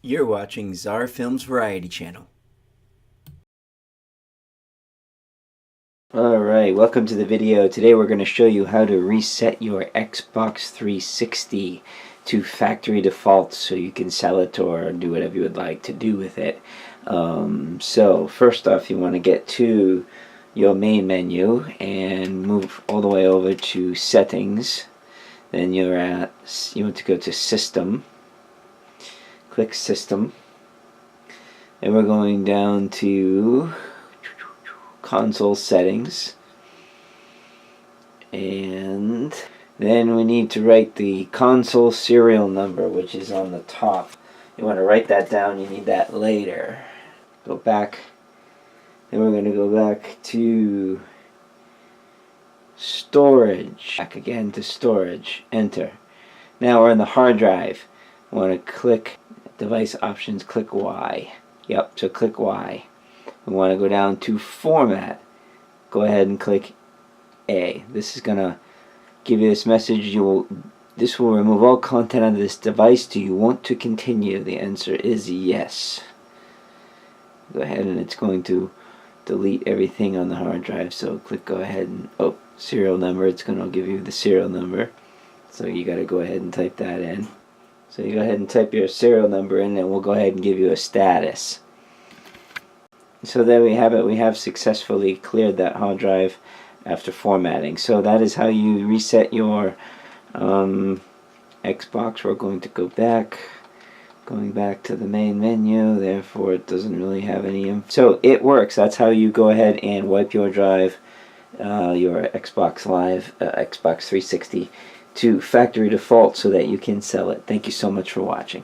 You're watching Czar Films Variety Channel. Alright, welcome to the video. Today we're going to show you how to reset your Xbox 360 to factory default so you can sell it or do whatever you would like to do with it. So first off, you want to get to your main menu and move all the way over to settings. Then you want to go to system. Click system. And we're going down to console settings, and then we need to write the console serial number, which is on the top. You want to write that down. You need that later. Go back, then we're going to go back to storage. Back again to storage. Enter. Now we're in the hard drive. We want to click device options, click Y. Yep, so click Y. We want to go down to format. Go ahead and click A. This is going to give you this message. This will remove all content on this device. Do you want to continue? The answer is yes. Go ahead, and it's going to delete everything on the hard drive. So click go ahead and serial number. It's going to give you the serial number. So you got to go ahead and type that in. So you go ahead and type your serial number in, and we'll go ahead and give you a status. So there we have it. We have successfully cleared that hard drive after formatting. So that is how you reset your Xbox. We're going to go back. Going back to the main menu. Therefore, it doesn't really have any. So it works. That's how you go ahead and wipe your drive, your Xbox Live, Xbox 360 to factory default so that you can sell it. Thank you so much for watching.